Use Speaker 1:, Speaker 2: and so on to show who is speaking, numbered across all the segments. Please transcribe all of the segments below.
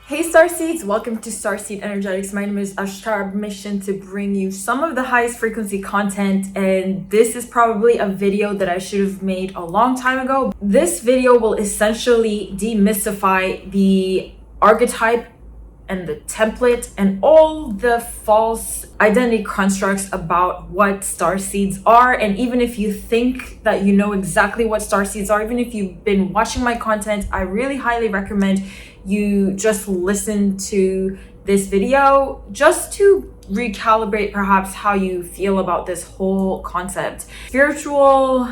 Speaker 1: Hey Starseeds, welcome to Starseed Energetics. My name is Ashtara, mission to bring you some of the highest frequency content, and this is probably a video that I should have made a long time ago. This video will essentially demystify the archetype and the template and all the false identity constructs about what starseeds are. And even if you think that you know exactly what starseeds are, even if you've been watching my content, I really highly recommend you just listen to this video just to recalibrate perhaps how you feel about this whole concept. Spiritual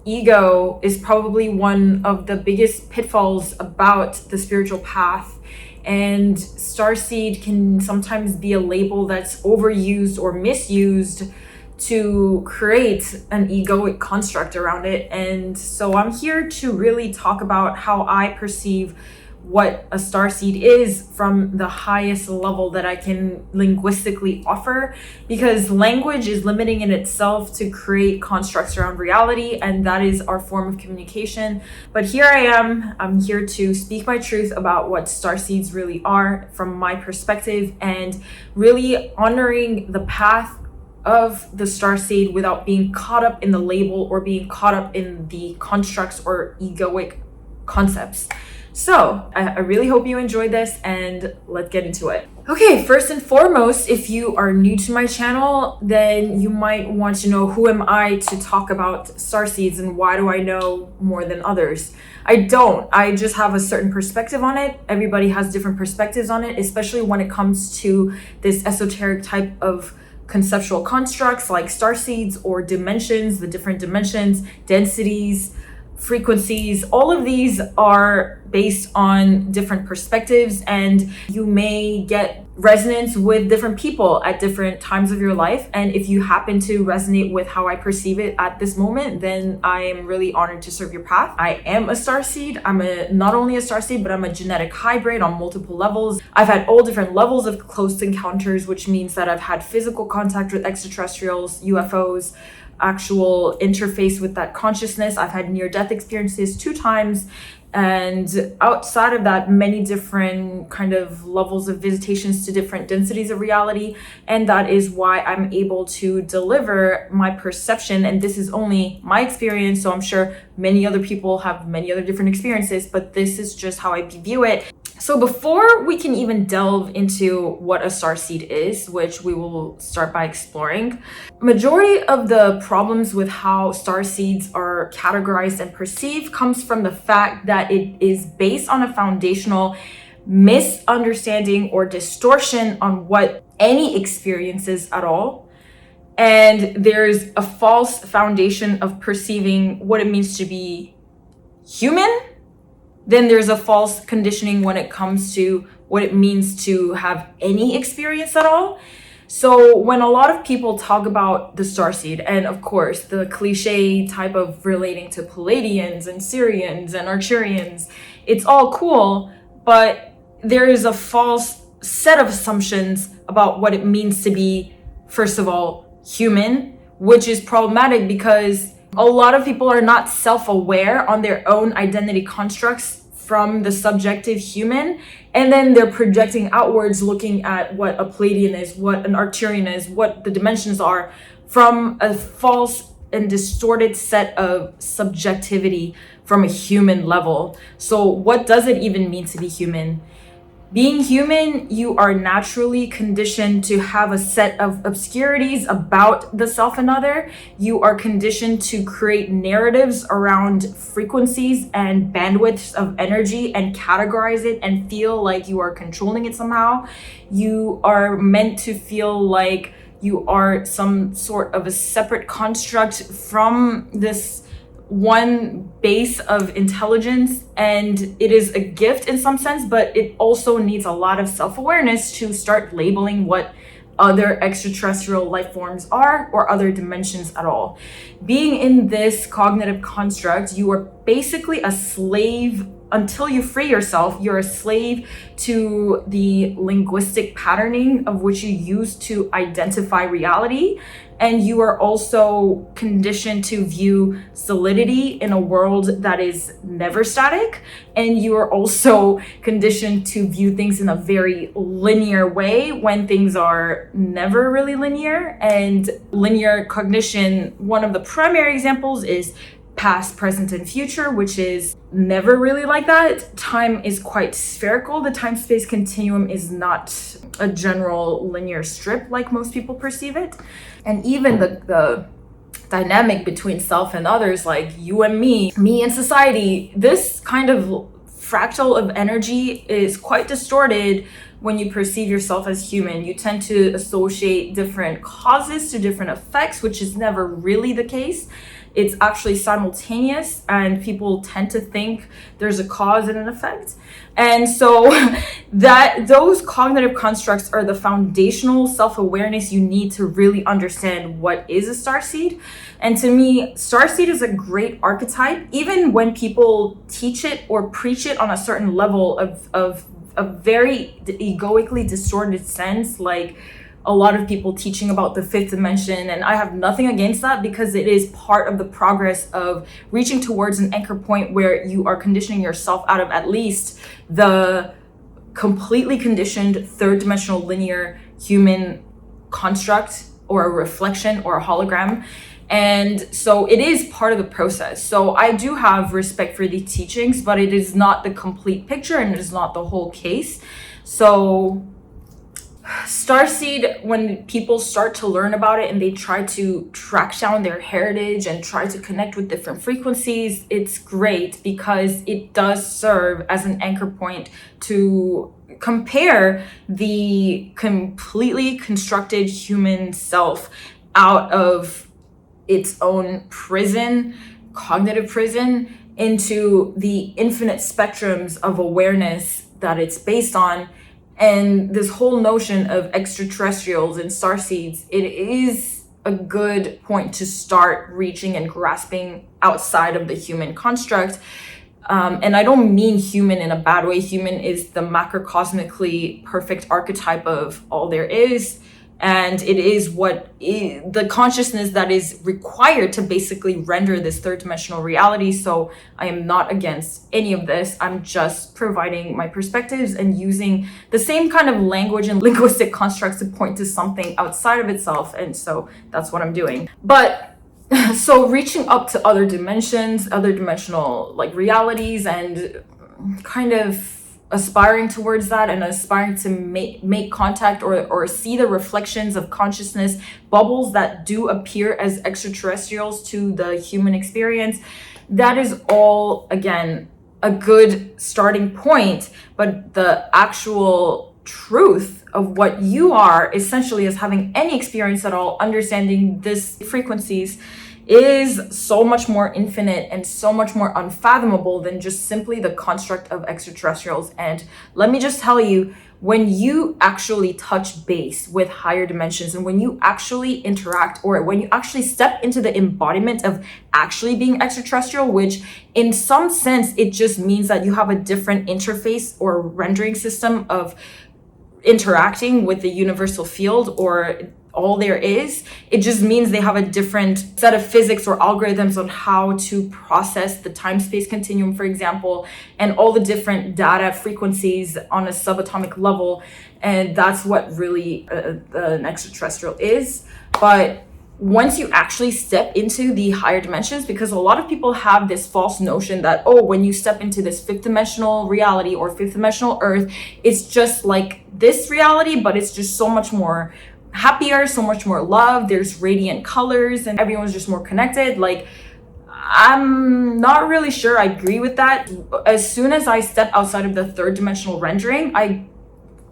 Speaker 1: ego is probably one of the biggest pitfalls about the spiritual path, and starseed can sometimes be a label that's overused or misused to create an egoic construct around it. And so I'm here to really talk about how I perceive what a starseed is from the highest level that I can linguistically offer, because language is limiting in itself to create constructs around reality, and that is our form of communication. But here I am, I'm here to speak my truth about what starseeds really are from my perspective, and really honoring the path of the starseed without being caught up in the label or being caught up in the constructs or egoic concepts. So I really hope you enjoyed this, and let's get into it. Okay, first and foremost, if you are new to my channel, then you might want to know, who am I to talk about starseeds and why do I know more than others? I don't. I just have a certain perspective on it. Everybody has different perspectives on it, especially when it comes to this esoteric type of conceptual constructs like starseeds or dimensions, the different dimensions, densities, frequencies. All of these are based on different perspectives, and you may get resonance with different people at different times of your life. And if you happen to resonate with how I perceive it at this moment, then I am really honored to serve your path. I am a starseed. I'm not only a starseed, but I'm a genetic hybrid on multiple levels. I've had all different levels of close encounters, which means that I've had physical contact with extraterrestrials, UFOs, actual interface with that consciousness. I've had near-death experiences 2 times, and outside of that, many different kind of levels of visitations to different densities of reality. And that is why I'm able to deliver my perception, and this is only my experience, so I'm sure many other people have many other different experiences, but this is just how I view it. So before we can even delve into what a starseed is, which we will start by exploring, majority of the problems with how starseeds are categorized and perceived comes from the fact that it is based on a foundational misunderstanding or distortion on what any experience is at all. And there's a false foundation of perceiving what it means to be human. Then there's a false conditioning when it comes to what it means to have any experience at all. So when a lot of people talk about the starseed, and of course the cliche type of relating to Pleiadians and Sirians and Arcturians, it's all cool, but there is a false set of assumptions about what it means to be, first of all, human, which is problematic because a lot of people are not self-aware on their own identity constructs from the subjective human, and then they're projecting outwards, looking at what a Pleiadian is, what an Arcturian is, what the dimensions are, from a false and distorted set of subjectivity from a human level. So what does it even mean to be human? Being human, you are naturally conditioned to have a set of obscurities about the self and other. You are conditioned to create narratives around frequencies and bandwidths of energy and categorize it and feel like you are controlling it somehow. You are meant to feel like you are some sort of a separate construct from this one base of intelligence, and it is a gift in some sense, but it also needs a lot of self-awareness to start labeling what other extraterrestrial life forms are or other dimensions at all. Being in this cognitive construct, you are basically a slave until you free yourself, you're a slave to the linguistic patterning of which you use to identify reality. And you are also conditioned to view solidity in a world that is never static. And you are also conditioned to view things in a very linear way when things are never really linear. And linear cognition, one of the primary examples is past, present, and future, which is never really like that. Time is quite spherical. The time-space continuum is not a general linear strip like most people perceive it. And even the dynamic between self and others, like you and me and society, this kind of fractal of energy is quite distorted when you perceive yourself as human. You tend to associate different causes to different effects, which is never really the case. It's actually simultaneous, and people tend to think there's a cause and an effect. And so that those cognitive constructs are the foundational self-awareness you need to really understand what is a starseed. And to me, starseed is a great archetype, even when people teach it or preach it on a certain level of a very egoically distorted sense, like a lot of people teaching about the fifth dimension. And I have nothing against that, because it is part of the progress of reaching towards an anchor point where you are conditioning yourself out of at least the completely conditioned third dimensional linear human construct or a reflection or a hologram. And so it is part of the process. So I do have respect for the teachings, but it is not the complete picture and it is not the whole case. So Starseed, when people start to learn about it and they try to track down their heritage and try to connect with different frequencies, it's great because it does serve as an anchor point to compare the completely constructed human self out of its own prison, cognitive prison, into the infinite spectrums of awareness that it's based on. And this whole notion of extraterrestrials and starseeds, it is a good point to start reaching and grasping outside of the human construct. And I don't mean human in a bad way. Human is the macrocosmically perfect archetype of all there is. And it is the consciousness that is required to basically render this third dimensional reality. So I am not against any of this. I'm just providing my perspectives and using the same kind of language and linguistic constructs to point to something outside of itself. And so that's what I'm doing. But so reaching up to other dimensions, other dimensional like realities, and kind of aspiring towards that and aspiring to make contact or see the reflections of consciousness bubbles that do appear as extraterrestrials to the human experience, that is all, again, a good starting point. But the actual truth of what you are essentially as having any experience at all, understanding these frequencies, is so much more infinite and so much more unfathomable than just simply the construct of extraterrestrials. And let me just tell you, when you actually touch base with higher dimensions and when you actually interact, or when you actually step into the embodiment of actually being extraterrestrial, which in some sense, it just means that you have a different interface or rendering system of interacting with the universal field or all there is. It just means they have a different set of physics or algorithms on how to process the time-space continuum, for example, and all the different data frequencies on a subatomic level. And that's what really an extraterrestrial is. But once you actually step into the higher dimensions, because a lot of people have this false notion that, oh, when you step into this fifth dimensional reality or fifth dimensional Earth, it's just like this reality, but it's just so much more happier, so much more love, there's radiant colors, and everyone's just more connected. Like, I'm not really sure I agree with that. As soon as I step outside of the third dimensional rendering, I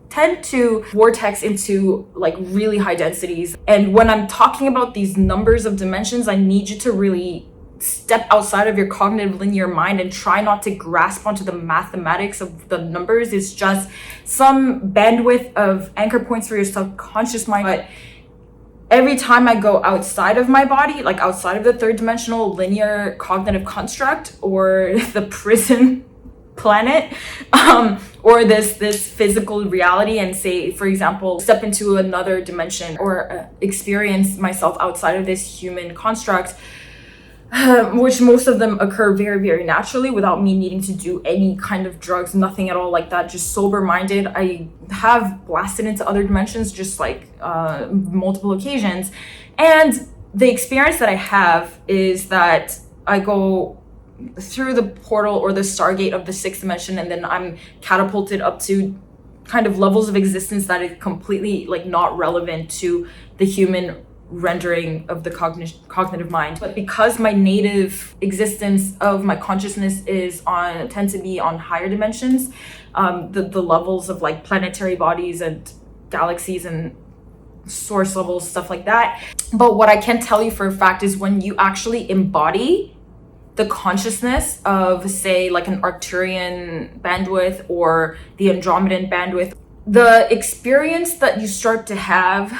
Speaker 1: tend to vortex into like really high densities. And when I'm talking about these numbers of dimensions, I need you to really step outside of your cognitive linear mind and try not to grasp onto the mathematics of the numbers. It's just some bandwidth of anchor points for your subconscious mind. But every time I go outside of my body, like outside of the third dimensional linear cognitive construct or the prison planet, or this physical reality, and say, for example, step into another dimension or experience myself outside of this human construct, which most of them occur very, very naturally without me needing to do any kind of drugs, nothing at all like that, just sober-minded. I have blasted into other dimensions just like multiple occasions. And the experience that I have is that I go through the portal or the stargate of the sixth dimension, and then I'm catapulted up to kind of levels of existence that is completely like not relevant to the human rendering of the cognitive mind. But because my native existence of my consciousness tend to be on higher dimensions, the levels of like planetary bodies and galaxies and source levels, stuff like that. But what I can tell you for a fact is when you actually embody the consciousness of, say, like an Arcturian bandwidth or the Andromedan bandwidth, the experience that you start to have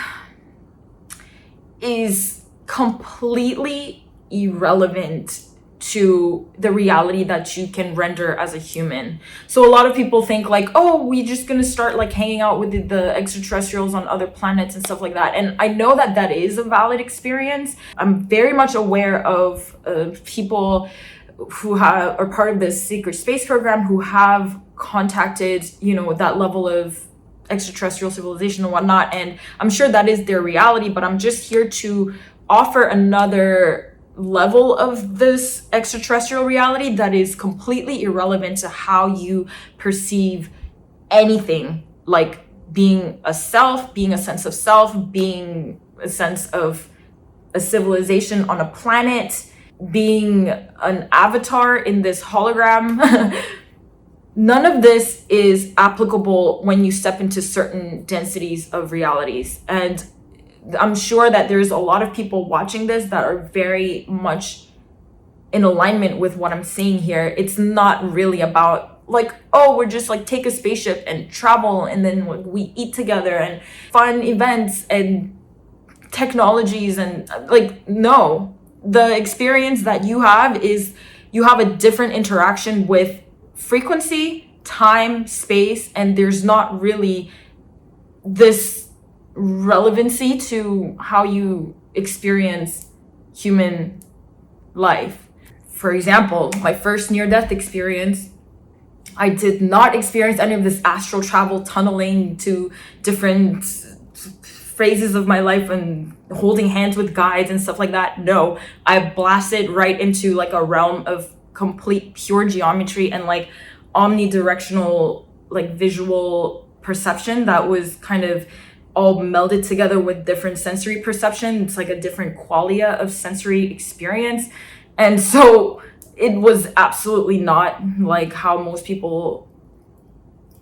Speaker 1: is completely irrelevant to the reality that you can render as a human. So a lot of people think like, oh, we're just gonna start like hanging out with the extraterrestrials on other planets and stuff like that. And I know that that is a valid experience. I'm very much aware of people who are part of this secret space program who have contacted, you know, that level of extraterrestrial civilization and whatnot, and I'm sure that is their reality, but I'm just here to offer another level of this extraterrestrial reality that is completely irrelevant to how you perceive anything, like being a self, being a sense of self, being a sense of a civilization on a planet, being an avatar in this hologram. None of this is applicable when you step into certain densities of realities. And I'm sure that there's a lot of people watching this that are very much in alignment with what I'm saying here. It's not really about like, oh, we're just like take a spaceship and travel and then we eat together and fun events and technologies and like, no. The experience that you have is you have a different interaction with frequency, time, space, and there's not really this relevancy to how you experience human life. For example, my first near-death experience, I did not experience any of this astral travel, tunneling to different phases of my life and holding hands with guides and stuff like that. No, I blasted right into like a realm of complete pure geometry and like omnidirectional like visual perception that was kind of all melded together with different sensory perception. It's like a different qualia of sensory experience. And so it was absolutely not like how most people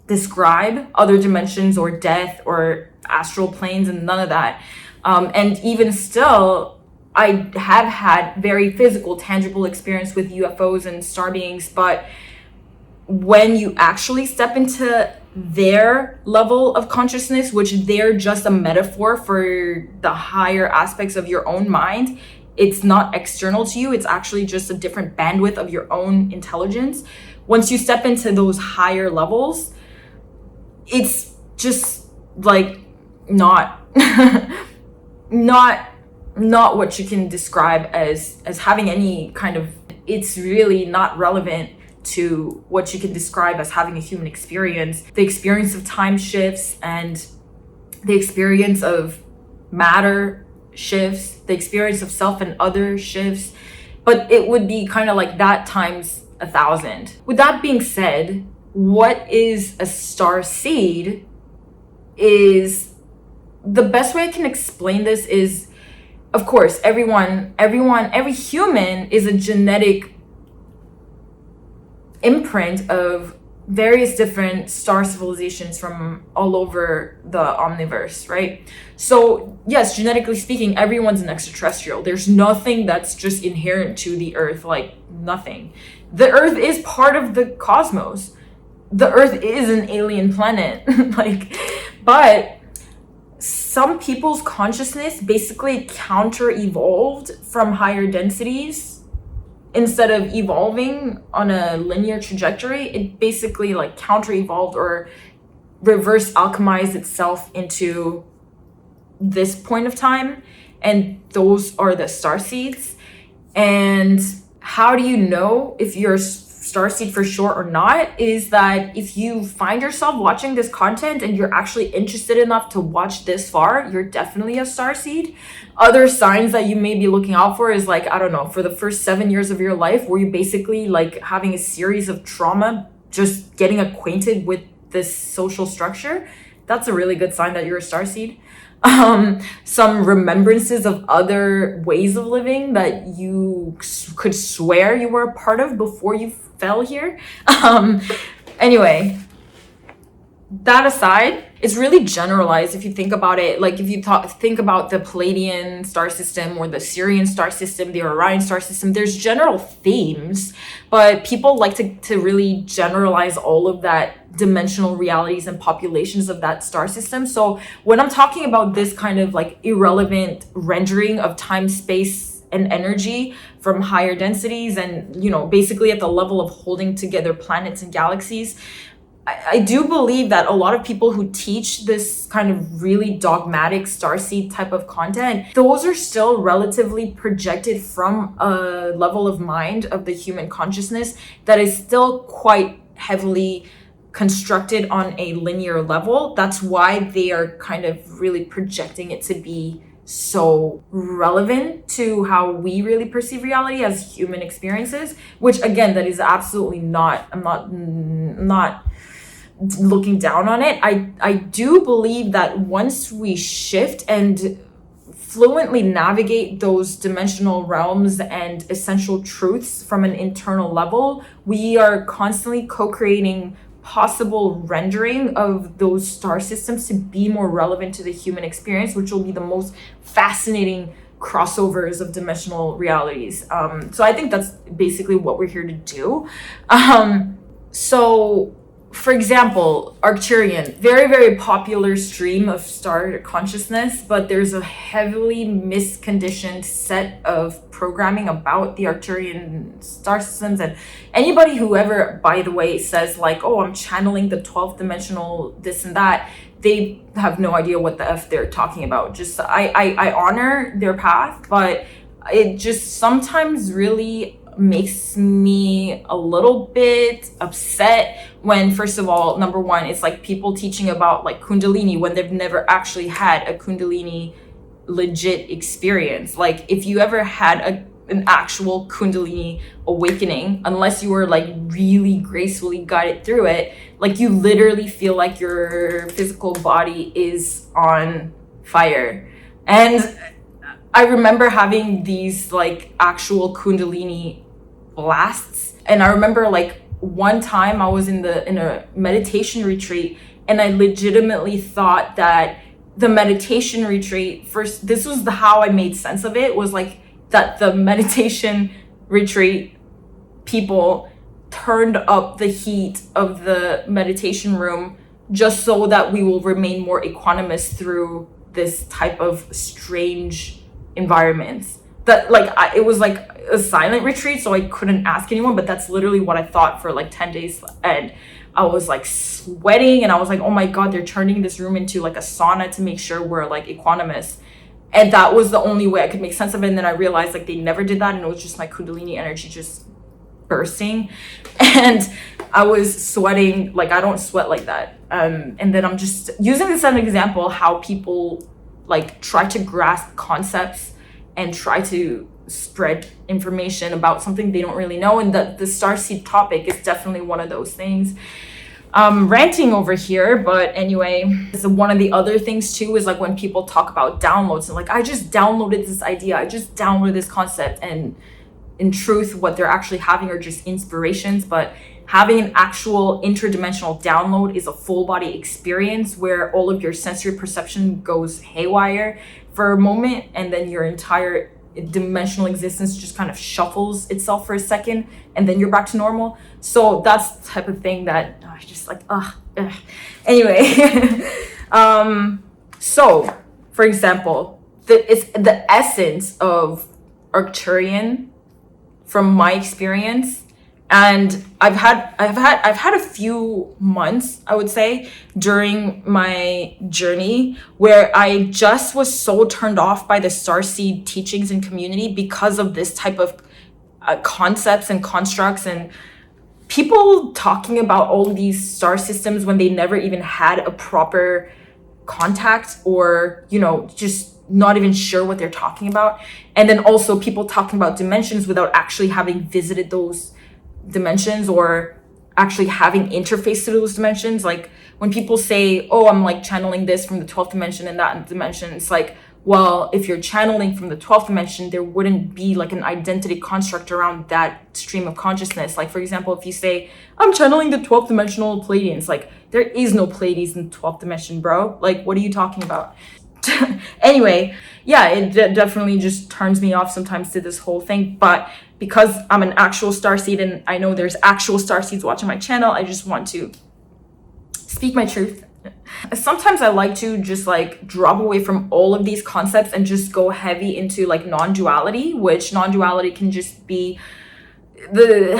Speaker 1: describe other dimensions or death or astral planes and none of that. And even still, I have had very physical, tangible experience with UFOs and star beings, but when you actually step into their level of consciousness, which they're just a metaphor for the higher aspects of your own mind, it's not external to you, it's actually just a different bandwidth of your own intelligence. Once you step into those higher levels, it's just like not not what you can describe as having any kind of, it's really not relevant to what you can describe as having a human experience. The experience of time shifts and the experience of matter shifts, the experience of self and other shifts, but it would be kind of like that times 1,000. With that being said, what is a star seed is, the best way I can explain this is, of course, every human is a genetic imprint of various different star civilizations from all over the omniverse, right? So yes, genetically speaking, everyone's an extraterrestrial. There's nothing that's just inherent to the Earth, like nothing. The Earth is part of the cosmos. The Earth is an alien planet, like, but some people's consciousness basically counter-evolved from higher densities instead of evolving on a linear trajectory, it basically like counter-evolved or reverse alchemized itself into this point of time. And those are the starseeds. And how do you know if you're starseed for sure or not is that if you find yourself watching this content and you're actually interested enough to watch this far, you're definitely a starseed. Other signs that you may be looking out for is like, I don't know, for the first 7 years of your life, were you basically like having a series of trauma, just getting acquainted with this social structure? That's a really good sign that you're a starseed. Some remembrances of other ways of living that you could swear you were a part of before you fell here. Anyway, that aside, it's really generalized if you think about it. Like if you think about the Pleiadian star system or the Sirian star system, the Orion star system, there's general themes, but people like to really generalize all of that dimensional realities and populations of that star system. So when I'm talking about this kind of like irrelevant rendering of time, space, and energy from higher densities and, you know, basically at the level of holding together planets and galaxies, I do believe that a lot of people who teach this kind of really dogmatic starseed type of content, those are still relatively projected from a level of mind of the human consciousness that is still quite heavily constructed on a linear level. That's why they are kind of really projecting it to be so relevant to how we really perceive reality as human experiences, which again, that is absolutely not, I'm not looking down on it. I do believe that once we shift and fluently navigate those dimensional realms and essential truths from an internal level, we are constantly co-creating possible rendering of those star systems to be more relevant to the human experience, which will be the most fascinating crossovers of dimensional realities. So I think that's basically what we're here to do. So for example, Arcturian, very, very popular stream of star consciousness, but there's a heavily misconditioned set of programming about the Arcturian star systems. And anybody who ever, by the way, says like, oh, I'm channeling the 12th dimensional, this and that, they have no idea what the F they're talking about. Just, I honor their path, but it just sometimes really makes me a little bit upset when, first of all, number one, it's like people teaching about like Kundalini when they've never actually had a Kundalini legit experience. Like if you ever had an actual Kundalini awakening, unless you were like really gracefully guided through it, like you literally feel like your physical body is on fire. And I remember having these like actual Kundalini blasts. And I remember like one time I was in a meditation retreat and I legitimately thought that the meditation retreat, first, this was how I made sense of it, was like that the meditation retreat people turned up the heat of the meditation room just so that we will remain more equanimous through this type of strange environments. That like it was like a silent retreat, so I couldn't ask anyone, but that's literally what I thought for like 10 days. And I was like sweating and I was like, oh my God, they're turning this room into like a sauna to make sure we're like equanimous. And that was the only way I could make sense of it. And then I realized like they never did that, and it was just my Kundalini energy just bursting. And I was sweating like I don't sweat like that. And then I'm just using this as an example how people like try to grasp concepts and try to spread information about something they don't really know. And the starseed topic is definitely one of those things. Ranting over here, but anyway, so one of the other things too is like when people talk about downloads and like, I just downloaded this idea, I just downloaded this concept, and in truth, what they're actually having are just inspirations. But having an actual interdimensional download is a full body experience where all of your sensory perception goes haywire for a moment, and then your entire dimensional existence just kind of shuffles itself for a second, and then you're back to normal. So that's the type of thing that I just like, Anyway, so for example, it's the essence of Arcturian from my experience. And I've had a few months, I would say, during my journey where I just was so turned off by the Starseed teachings and community because of this type of concepts and constructs, and people talking about all these star systems when they never even had a proper contact, or just not even sure what they're talking about. And then also people talking about dimensions without actually having visited those dimensions or actually having interface to those dimensions. Like when people say, oh, I'm like channeling this from the 12th dimension and that dimension, it's like, well, if you're channeling from the 12th dimension, there wouldn't be like an identity construct around that stream of consciousness. Like, for example, if you say, I'm channeling the 12th dimensional Pleiadians, like there is no Pleiades in the 12th dimension, bro. Like, what are you talking about? Anyway, yeah, it definitely just turns me off sometimes to this whole thing. But because I'm an actual starseed and I know there's actual starseeds watching my channel, I just want to speak my truth. Sometimes I like to just like drop away from all of these concepts and just go heavy into like non-duality, which non-duality can just be the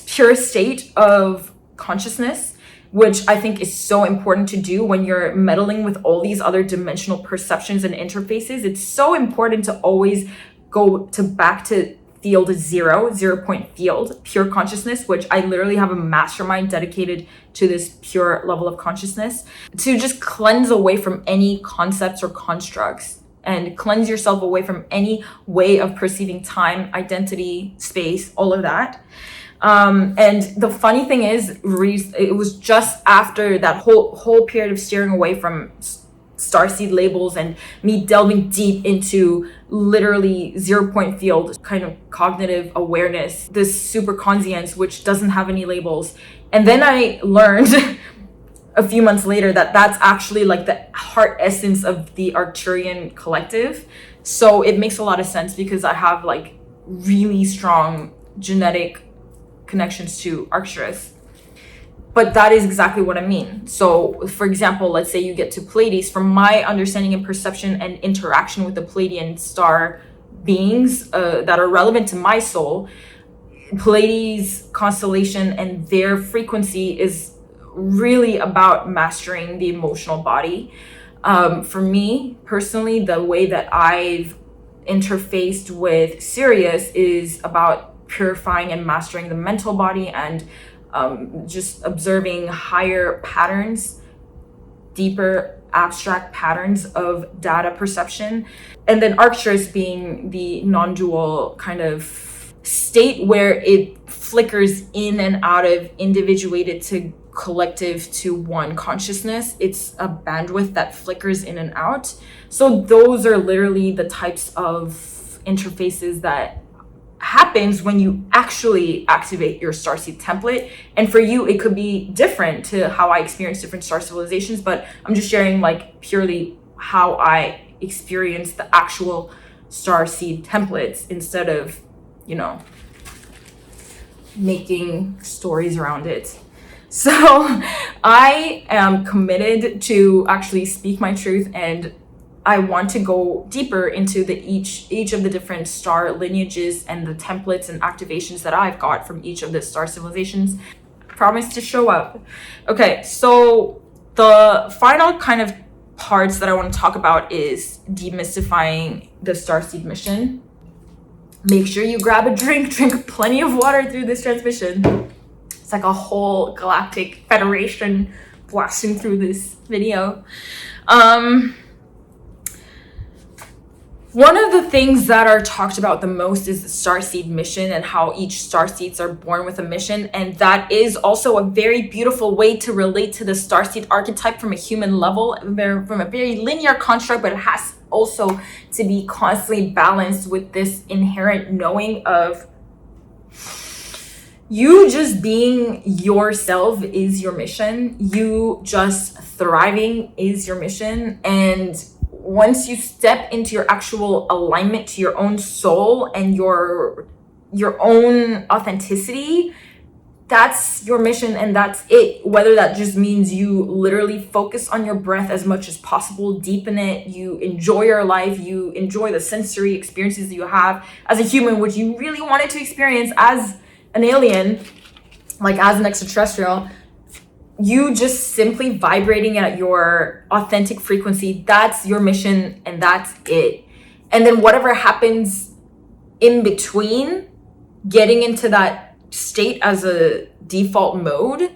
Speaker 1: pure state of consciousness, which I think is so important to do when you're meddling with all these other dimensional perceptions and interfaces. It's so important to always go back to field 0 point field, pure consciousness, which I literally have a mastermind dedicated to this pure level of consciousness, to just cleanse away from any concepts or constructs and cleanse yourself away from any way of perceiving time, identity, space, all of that. And the funny thing is, it was just after that whole period of steering away from starseed labels and me delving deep into literally 0 point field kind of cognitive awareness, this super conscience which doesn't have any labels. And then I learned a few months later that that's actually like the heart essence of the Arcturian collective. So it makes a lot of sense because I have like really strong genetic connections to Arcturus. But that is exactly what I mean. So for example, let's say you get to Pleiades. From my understanding and perception and interaction with the Pleiadian star beings that are relevant to my soul, Pleiades constellation and their frequency is really about mastering the emotional body. For me personally, the way that I've interfaced with Sirius is about purifying and mastering the mental body and just observing higher patterns, deeper abstract patterns of data perception. And then Arcturus being the non-dual kind of state where it flickers in and out of individuated to collective to one consciousness. It's a bandwidth that flickers in and out. So those are literally the types of interfaces that happens when you actually activate your starseed template. And for you, it could be different to how I experience different star civilizations, but I'm just sharing like purely how I experience the actual starseed templates instead of, making stories around it. So I am committed to actually speak my truth, and I want to go deeper into each of the different star lineages and the templates and activations that I've got from each of the star civilizations. Promise to show up. Okay, so the final kind of parts that I want to talk about is demystifying the Starseed mission. Make sure you grab a drink plenty of water through this transmission. It's like a whole galactic federation blasting through this video. One of the things that are talked about the most is the Starseed mission and how each Starseeds are born with a mission. And that is also a very beautiful way to relate to the Starseed archetype from a human level, from a very linear construct, but it has also to be constantly balanced with this inherent knowing of you just being yourself is your mission. You just thriving is your mission. And once you step into your actual alignment to your own soul and your own authenticity, that's your mission and that's it. Whether that just means you literally focus on your breath as much as possible, deepen it, you enjoy your life, you enjoy the sensory experiences that you have as a human, which you really wanted to experience as an alien, like as an extraterrestrial, you just simply vibrating at your authentic frequency, that's your mission and that's it. And then whatever happens in between getting into that state as a default mode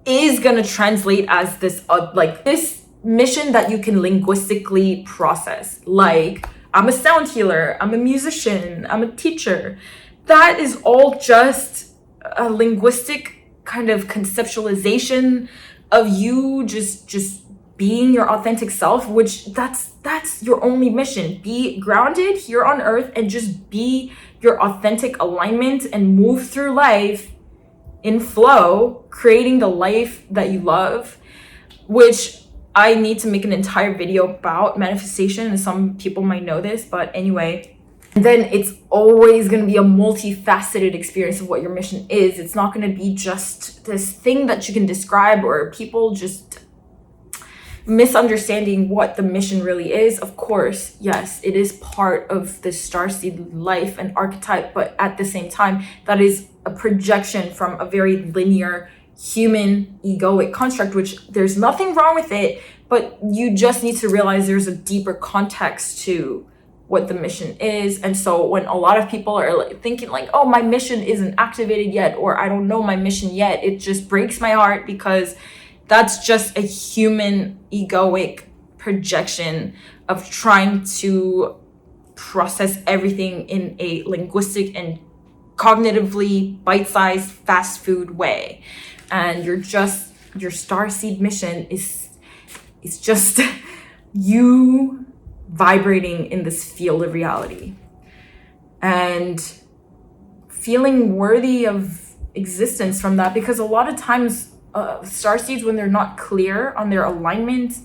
Speaker 1: is going to translate as this like this mission that you can linguistically process. Like, I'm a sound healer, I'm a musician, I'm a teacher. That is all just a linguistic kind of conceptualization of you just being your authentic self, which that's your only mission. Be grounded here on earth and just be your authentic alignment and move through life in flow, creating the life that you love, which I need to make an entire video about manifestation, and some people might know this, but anyway. And then it's always going to be a multifaceted experience of what your mission is. It's not going to be just this thing that you can describe, or people just misunderstanding what the mission really is. Of course, yes, it is part of the starseed life and archetype, but at the same time, that is a projection from a very linear human egoic construct, which there's nothing wrong with it, but you just need to realize there's a deeper context to what the mission is. And so when a lot of people are like thinking like, oh, my mission isn't activated yet, or I don't know my mission yet, it just breaks my heart, because that's just a human egoic projection of trying to process everything in a linguistic and cognitively bite-sized fast food way. And your starseed mission is just you vibrating in this field of reality and feeling worthy of existence from that. Because a lot of times starseeds, when they're not clear on their alignment,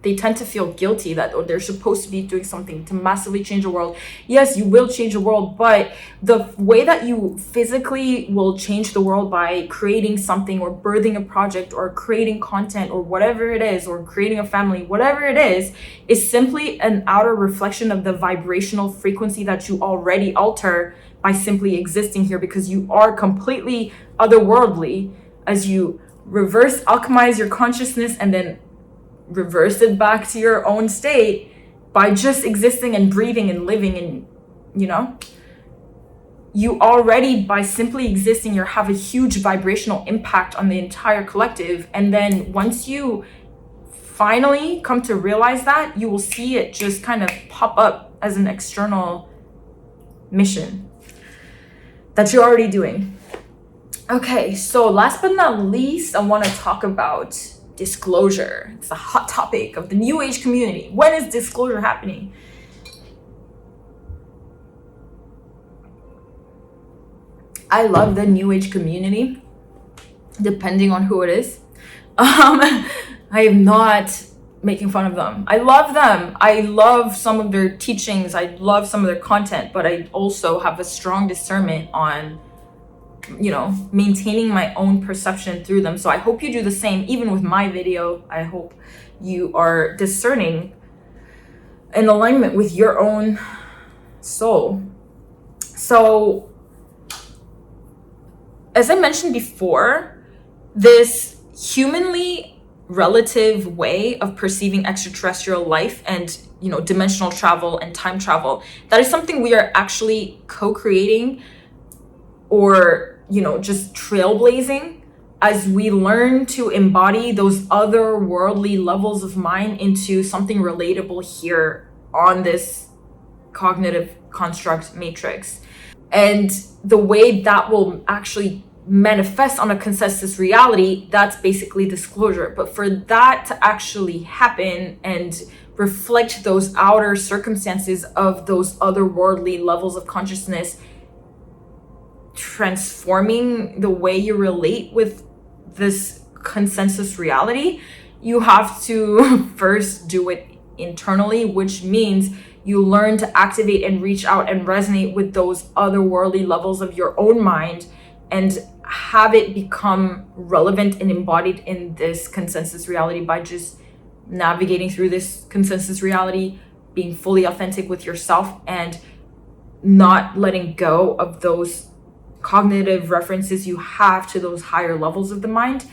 Speaker 1: they tend to feel guilty that they're supposed to be doing something to massively change the world. Yes, you will change the world, but the way that you physically will change the world by creating something or birthing a project or creating content or whatever it is, or creating a family, whatever it is simply an outer reflection of the vibrational frequency that you already alter by simply existing here, because you are completely otherworldly as you reverse alchemize your consciousness and then reverse it back to your own state by just existing and breathing and living. And you already, by simply existing, you have a huge vibrational impact on the entire collective. And then once you finally come to realize that, you will see it just kind of pop up as an external mission that you're already doing. Okay, so last but not least, I want to talk about disclosure. It's a hot topic of the New Age community. When is disclosure happening? I love the New Age community, depending on who it is. I am not making fun of them. I love them. I love some of their teachings. I love some of their content, but I also have a strong discernment on maintaining my own perception through them. So I hope you do the same. Even with my video, I hope you are discerning in alignment with your own soul. So as I mentioned before, this humanly relative way of perceiving extraterrestrial life and dimensional travel and time travel, that is something we are actually co-creating, or just trailblazing, as we learn to embody those otherworldly levels of mind into something relatable here on this cognitive construct matrix. And the way that will actually manifest on a consensus reality, that's basically disclosure. But for that to actually happen and reflect those outer circumstances of those otherworldly levels of consciousness, transforming the way you relate with this consensus reality, you have to first do it internally, which means you learn to activate and reach out and resonate with those otherworldly levels of your own mind and have it become relevant and embodied in this consensus reality by just navigating through this consensus reality, being fully authentic with yourself, and not letting go of those cognitive references you have to those higher levels of the mind.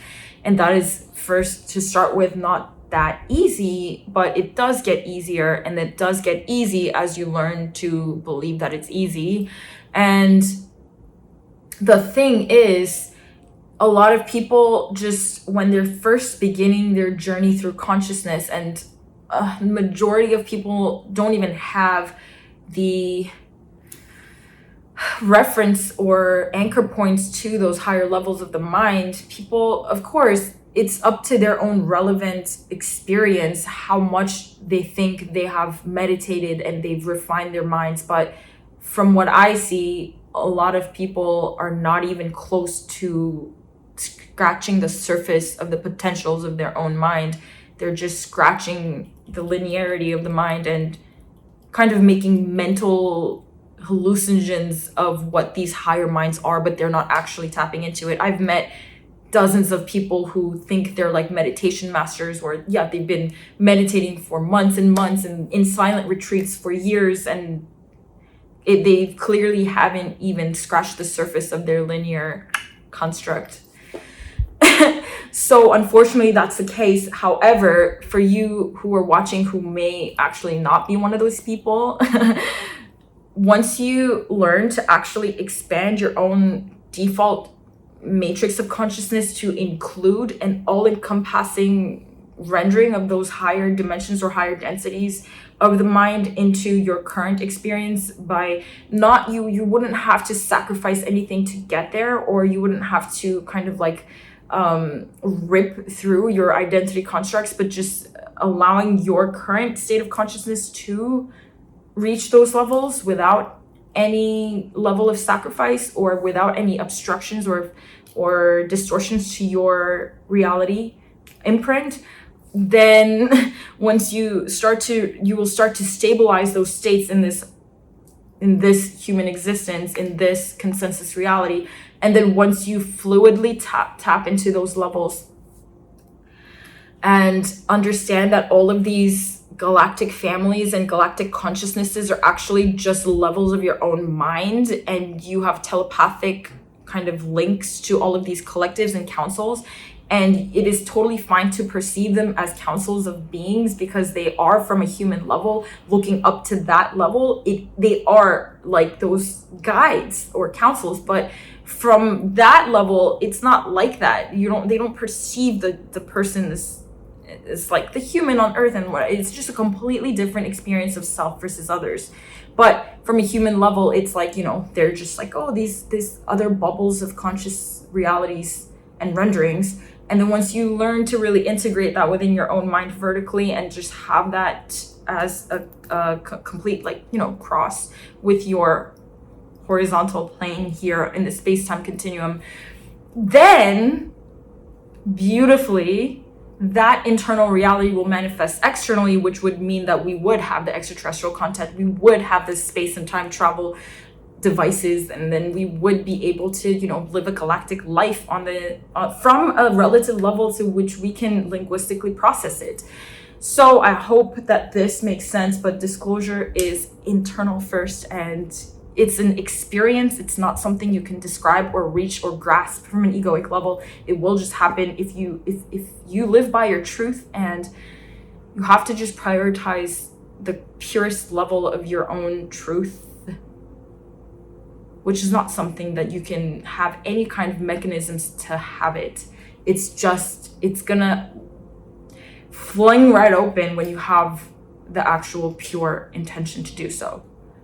Speaker 1: And that is, first to start with, not that easy, but it does get easier, and it does get easy as you learn to believe that it's easy. And the thing is, a lot of people, just when they're first beginning their journey through consciousness, and the majority of people don't even have the reference or anchor points to those higher levels of the mind. People, of course, it's up to their own relevant experience how much they think they have meditated and they've refined their minds. But from what I see, a lot of people are not even close to scratching the surface of the potentials of their own mind. They're just scratching the linearity of the mind and kind of making mental hallucinations of what these higher minds are, but they're not actually tapping into it. I've met dozens of people who think they're like meditation masters, or they've been meditating for months and months and in silent retreats for years, and they clearly haven't even scratched the surface of their linear construct. So unfortunately, that's the case. However, for you who are watching who may actually not be one of those people, once you learn to actually expand your own default matrix of consciousness to include an all-encompassing rendering of those higher dimensions or higher densities of the mind into your current experience, by not you wouldn't have to sacrifice anything to get there, or you wouldn't have to kind of like rip through your identity constructs, but just allowing your current state of consciousness to reach those levels without any level of sacrifice, or without any obstructions or distortions to your reality imprint. Then once you will start to stabilize those states in this human existence, in this consensus reality. And then once you fluidly tap into those levels and understand that all of these galactic families and galactic consciousnesses are actually just levels of your own mind, and you have telepathic kind of links to all of these collectives and councils, and it is totally fine to perceive them as councils of beings, because they are, from a human level, looking up to that level, they are like those guides or councils. But from that level, it's not like that. They don't perceive the person as like the human on earth, and what it's just a completely different experience of self versus others. But from a human level, it's like, they're just like, oh, these other bubbles of conscious realities and renderings. And then once you learn to really integrate that within your own mind vertically, and just have that as a complete, cross with your horizontal plane here in the space-time continuum, then beautifully, that internal reality will manifest externally, which would mean that we would have the extraterrestrial content, we would have this space and time travel devices, and then we would be able to live a galactic life on the from a relative level to which we can linguistically process it. So I hope that this makes sense, but disclosure is internal first, and it's an experience. It's not something you can describe or reach or grasp from an egoic level. It will just happen if you live by your truth, and you have to just prioritize the purest level of your own truth, which is not something that you can have any kind of mechanisms to have it. It's gonna fling right open when you have the actual pure intention to do so.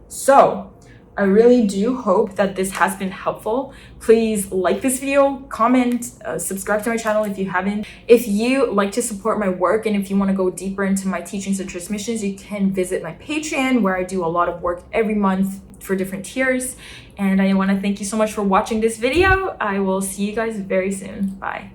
Speaker 1: So I really do hope that this has been helpful. Please like this video, comment, subscribe to my channel if you haven't. If you like to support my work, and if you want to go deeper into my teachings and transmissions, you can visit my Patreon, where I do a lot of work every month for different tiers. And I want to thank you so much for watching this video. I will see you guys very soon. Bye.